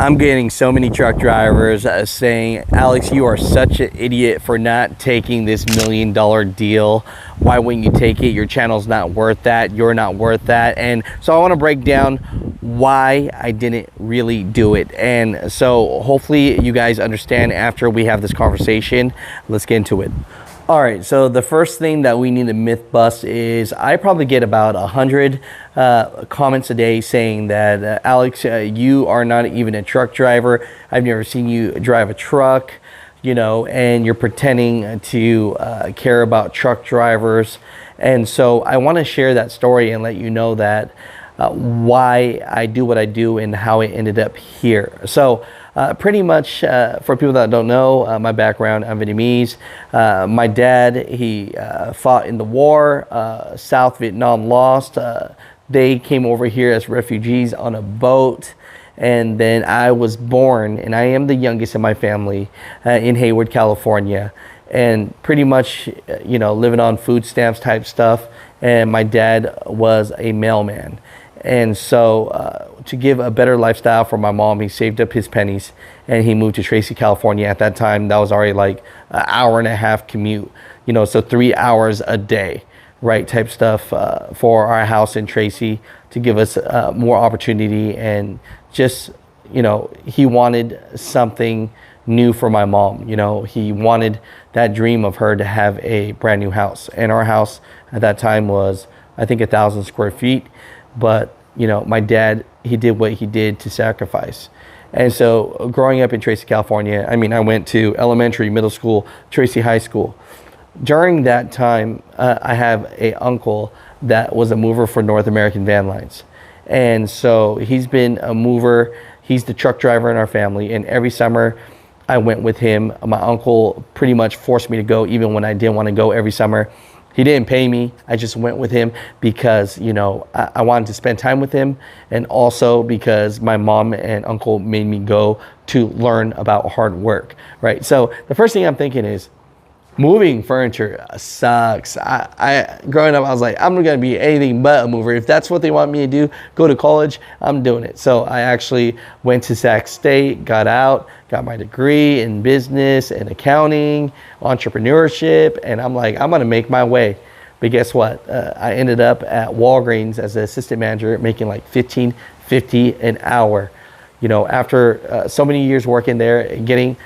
I'm getting so many truck drivers saying, Alex, you are such an idiot for not taking this $1 million deal. Why wouldn't you take it? Your channel's not worth that. You're not worth that. And so I want to break down why I didn't really do it. And so hopefully you guys understand after we have this conversation. Let's get into it. All right, so the first thing that we need to myth bust is I probably get about 100 comments a day saying that, Alex, you are not even a truck driver. I've never seen you drive a truck, you know, and you're pretending to care about truck drivers. And so I want to share that story and let you know that why I do what I do and how it ended up here. So pretty much for people that don't know my background, I'm Vietnamese. My dad, he fought in the war. South Vietnam lost. They came over here as refugees on a boat. And then I was born, and I am the youngest in my family in Hayward, California. And pretty much, you know, living on food stamps type stuff. And my dad was a mailman. And so to give a better lifestyle for my mom, he saved up his pennies and he moved to Tracy, California. At that time, that was already like an hour and a half commute, you know, so 3 hours a day, right, type stuff for our house in Tracy to give us more opportunity. And just, you know, he wanted something new for my mom. You know, he wanted that dream of her to have a brand new house. And our house at that time was, I think, 1,000 square feet. But, you know, my dad, he did what he did to sacrifice. And so growing up in Tracy, California, I mean, I went to elementary, middle school, Tracy High School. During that time, I have an uncle that was a mover for North American Van Lines. And so he's been a mover. He's the truck driver in our family. And every summer I went with him. My uncle pretty much forced me to go even when I didn't want to go every summer. He didn't pay me. I just went with him because, you know, I wanted to spend time with him. And also because my mom and uncle made me go to learn about hard work, right? So the first thing I'm thinking is moving furniture sucks. I growing up, I was like, I'm going to be anything but a mover. If that's what they want me to do, go to college, I'm doing it. So I actually went to Sac State, got out, got my degree in business and accounting, entrepreneurship, and I'm like, I'm going to make my way. But guess what? I ended up at Walgreens as an assistant manager making like $15.50 an hour. You know, after so many years working there, getting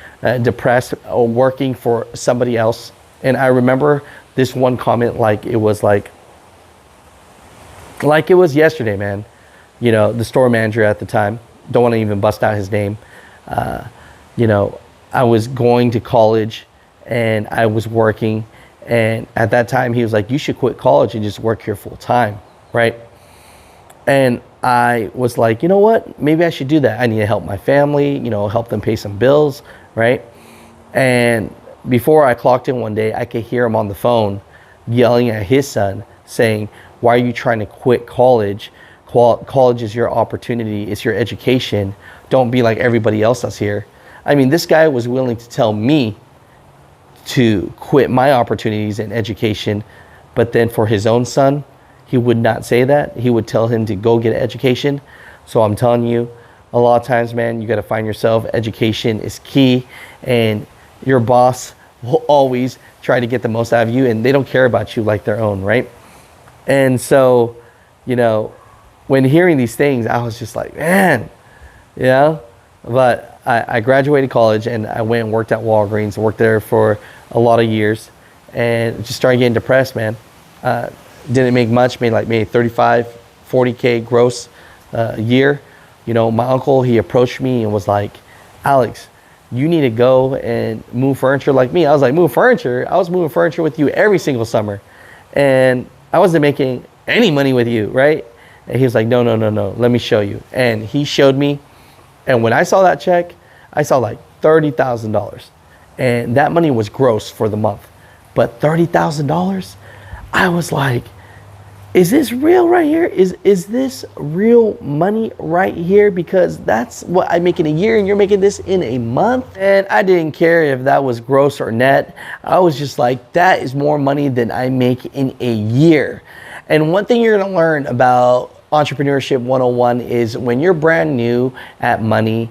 depressed, working for somebody else. And I remember this one comment like it was yesterday, man. You know, the store manager at the time, don't want to even bust out his name. You know, I was going to college and I was working. And at that time, he was like, you should quit college and just work here full time, right? And I was like, you know what? Maybe I should do that. I need to help my family, you know, help them pay some bills, right? And before I clocked in one day, I could hear him on the phone yelling at his son saying, why are you trying to quit college? College is your opportunity. It's your education. Don't be like everybody else that's here. I mean, this guy was willing to tell me to quit my opportunities in education, but then for his own son, he would not say that. He would tell him to go get an education. So I'm telling you, a lot of times, man, you got to find yourself. Education is key, and your boss will always try to get the most out of you, and they don't care about you like their own, right? And so, you know, when hearing these things, I was just like, man, you know. But I graduated college, and I went and worked at Walgreens. Worked there for a lot of years, and just started getting depressed, man. Didn't make much, made like maybe 35, 40K gross a year. You know, my uncle, he approached me and was like, Alex, you need to go and move furniture like me. I was like, move furniture? I was moving furniture with you every single summer. And I wasn't making any money with you, right? And he was like, no, let me show you. And he showed me. And when I saw that check, I saw like $30,000. And that money was gross for the month. But $30,000, I was like, is this real right here? Is this real money right here? Because that's what I make in a year and you're making this in a month. And I didn't care if that was gross or net. I was just like, that is more money than I make in a year. And one thing you're gonna learn about Entrepreneurship 101 is when you're brand new at money,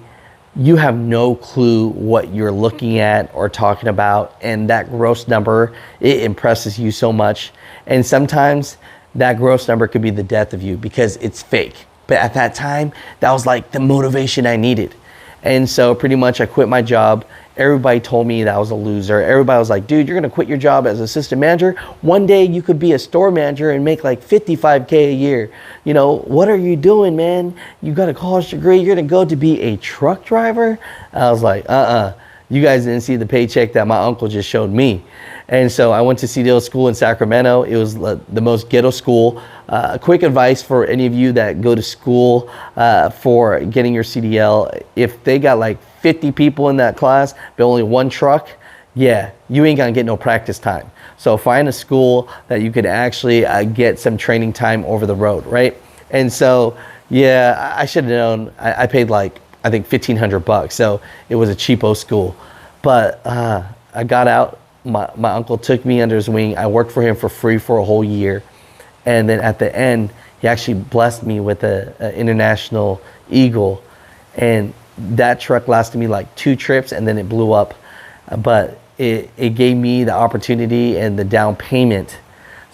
you have no clue what you're looking at or talking about, and that gross number, it impresses you so much. And sometimes that gross number could be the death of you because it's fake. But at that time, that was like the motivation I needed. And so pretty much I quit my job. Everybody told me that I was a loser. Everybody was like, dude, you're gonna quit your job as assistant manager. One day you could be a store manager and make like 55K a year. You know, what are you doing, man? You got a college degree, you're gonna go to be a truck driver? I was like, you guys didn't see the paycheck that my uncle just showed me. And so I went to CDL school in Sacramento. It was the most ghetto school. Quick advice for any of you that go to school for getting your CDL. If they got like 50 people in that class, but only one truck, yeah, you ain't gonna get no practice time. So find a school that you could actually get some training time over the road, right? And so, yeah, I should have known. I paid like, I think $1,500. So it was a cheapo school. But I got out. My uncle took me under his wing. I worked for him for free for a whole year. And then at the end, he actually blessed me with an International Eagle. And that truck lasted me like 2 trips and then it blew up. But it gave me the opportunity and the down payment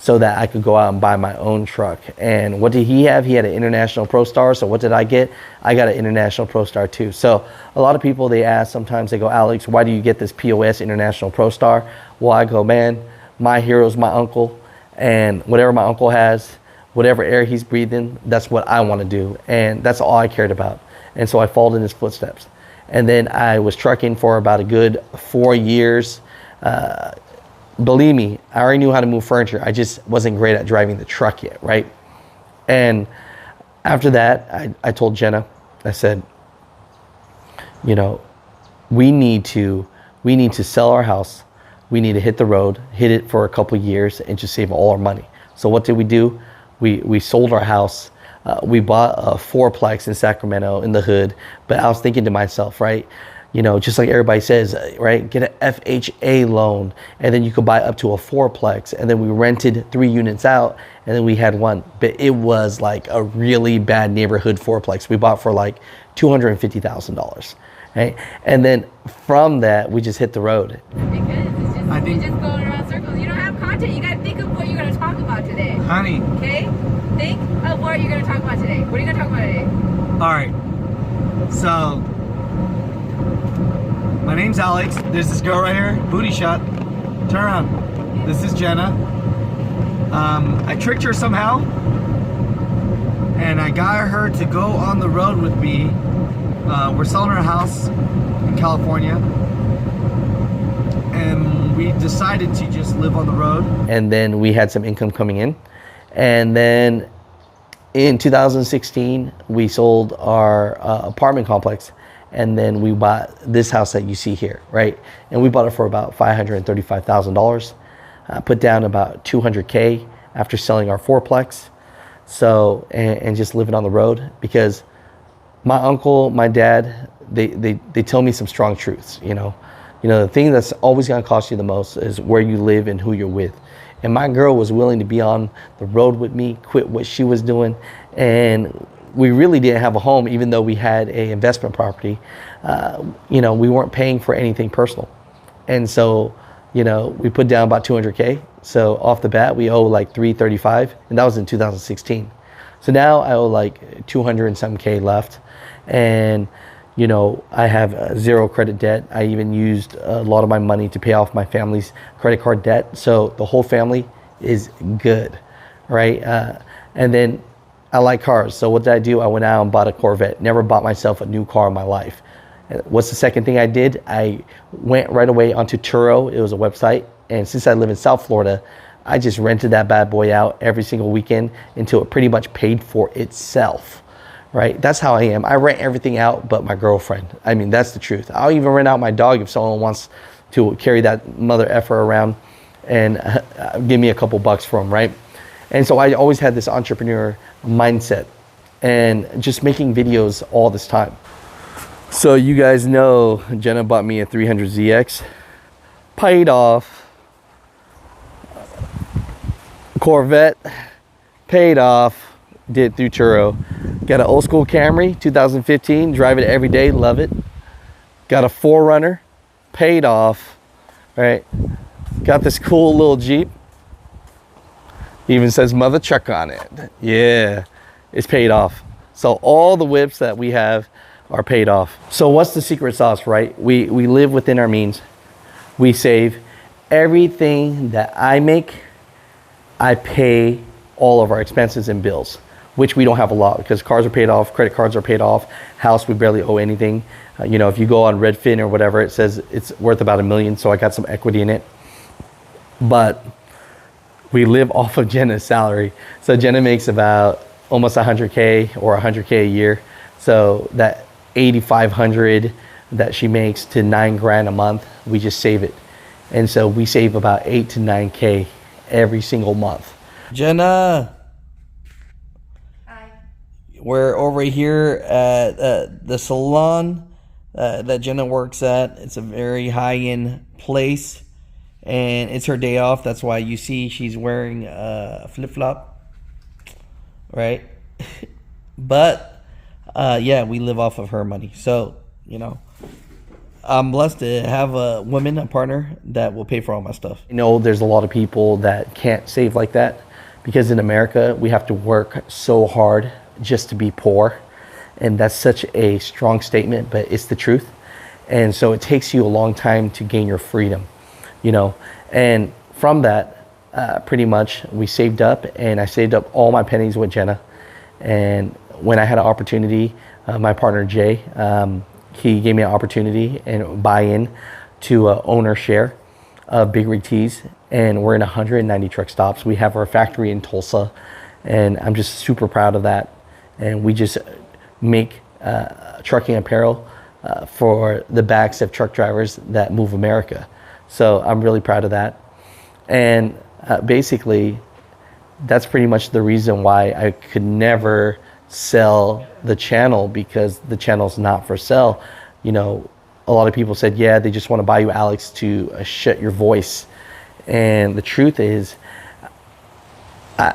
so that I could go out and buy my own truck. And what did he have? He had an International Pro Star. So what did I get? I got an International Pro Star too. So a lot of people, they ask, sometimes they go, Alex, why do you get this POS International Pro Star? Well, I go, man, my hero's my uncle, and whatever my uncle has, whatever air he's breathing, that's what I want to do. And that's all I cared about. And so I followed in his footsteps. And then I was trucking for about a good 4 years. Believe me, I already knew how to move furniture. I just wasn't great at driving the truck yet, right? And after that, I told Jenna, I said, you know, we need to sell our house. We need to hit the road, hit it for a couple years and just save all our money. So what did we do? We sold our house. We bought a 4-plex in Sacramento in the hood. But I was thinking to myself, right? You know, just like everybody says, right? Get an FHA loan, and then you could buy up to a 4-plex. And then we rented 3 units out, and then we had 1. But it was like a really bad neighborhood 4-plex. We bought for like $250,000, right? And then from that, we just hit the road. Because it's just, you're just going around circles. You don't have content. You got to think of what you're going to talk about today. Honey. Okay? Think of what you're going to talk about today. What are you going to talk about today? All right. So, my name's Alex. There's this girl right here. Booty shot. Turn around. This is Jenna. I tricked her somehow. And I got her to go on the road with me. We're selling our house in California. And we decided to just live on the road. And then we had some income coming in. And then in 2016, we sold our apartment complex. And then we bought this house that you see here, right? And we bought it for about $535,000. Put down about $200K after selling our 4-plex. So, and just living on the road, because my uncle, my dad, they tell me some strong truths, you know. The thing that's always gonna cost you the most is where you live and who you're with. And my girl was willing to be on the road with me, quit what she was doing, and we really didn't have a home, even though we had a investment property. We weren't paying for anything personal. And so, we put down about 200K. So off the bat, we owe like 335, and that was in 2016. So now I owe like 200 and some K left. And, I have 0 credit debt. I even used a lot of my money to pay off my family's credit card debt. So the whole family is good, right? And then I like cars. So what did I do? I went out and bought a Corvette. Never bought myself a new car in my life. What's the second thing I did? I went right away onto Turo. It was a website. And since I live in South Florida, I just rented that bad boy out every single weekend until it pretty much paid for itself, right? That's how I am. I rent everything out but my girlfriend. I mean, that's the truth. I'll even rent out my dog if someone wants to carry that mother effer around and give me a couple bucks for him, right? And so I always had this entrepreneur mindset and just making videos all this time. So you guys know Jenna bought me a 300ZX, paid off. Corvette, paid off, did through Turo. Got an old school Camry, 2015, drive it every day, love it. got a 4Runner, paid off, right? Got this cool little Jeep. Even says Mother Truck on it. Yeah, it's paid off. So all the whips that we have are paid off. So what's the secret sauce, right? We live within our means. We save. Everything that I make, I pay all of our expenses and bills, which we don't have a lot because cars are paid off, credit cards are paid off, house we barely owe anything. You know, if you go on Redfin or whatever, it says it's worth about $1 million, so I got some equity in it. But we live off of Jenna's salary. So Jenna makes about almost 100K or 100K a year. So that 8,500 that she makes to $9,000 a month, we just save it. And so we save about 8 to 9K every single month. Jenna, Hi. we're over here at the salon that Jenna works at. It's a very high-end place, and it's her day off. That's why you see she's wearing a flip-flop, right? But yeah, we live off of her money. So, you know, I'm blessed to have a partner that will pay for all my stuff. You know, there's a lot of people that can't save like that because in America, we have to work so hard just to be poor. And that's such a strong statement, but it's the truth. And so it takes you a long time to gain your freedom, you know. And from that, pretty much we saved up, and I saved up all my pennies with Jenna. And when I had an opportunity, my partner Jay, he gave me an opportunity and buy-in to owner share of Big Rig Tees, and we're in 190 truck stops. We have our factory in Tulsa, and I'm just super proud of that. And we just make trucking apparel for the backs of truck drivers that move America. So I'm really proud of that. And basically, that's pretty much the reason why I could never sell the channel, because the channel's not for sale. You know, a lot of people said, yeah, they just want to buy you, Alex, to shut your voice. And the truth is,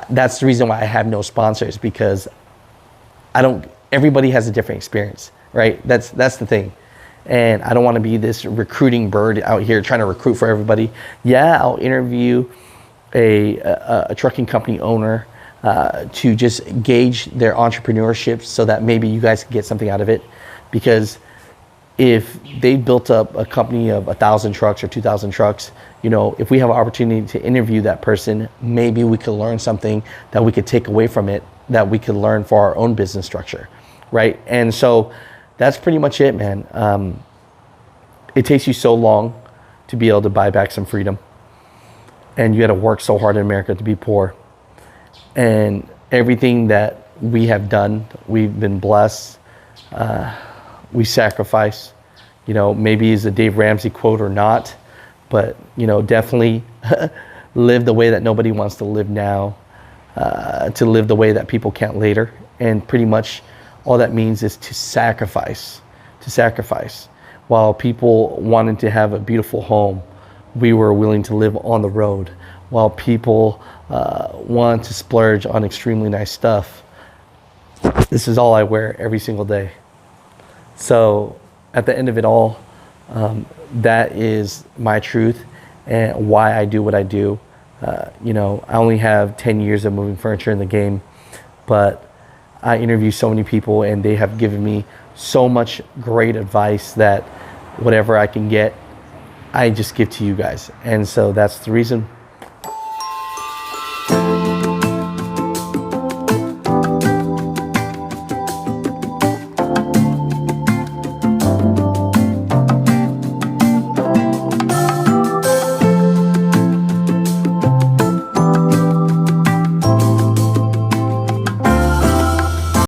that's the reason why I have no sponsors, because everybody has a different experience, right? That's the thing. And I don't want to be this recruiting bird out here trying to recruit for everybody. Yeah, I'll interview a trucking company owner to just gauge their entrepreneurship so that maybe you guys can get something out of it. Because if they built up a company of 1,000 trucks or 2,000 trucks, you know, if we have an opportunity to interview that person, maybe we could learn something that we could take away from it, that we could learn for our own business structure, right? And so that's pretty much it, man. It takes you so long to be able to buy back some freedom. And you got to work so hard in America to be poor. And everything that we have done, we've been blessed. We sacrifice. You know, maybe it's a Dave Ramsey quote or not, but, you know, definitely live the way that nobody wants to live now, to live the way that people can't later. And pretty much all that means is to sacrifice. While people wanted to have a beautiful home, we were willing to live on the road. While people want to splurge on extremely nice stuff, this is all I wear every single day. So at the end of it all, that is my truth and why I do what I do. You know, I only have 10 years of moving furniture in the game, but I interview so many people and they have given me so much great advice that whatever I can get, I just give to you guys. And so that's the reason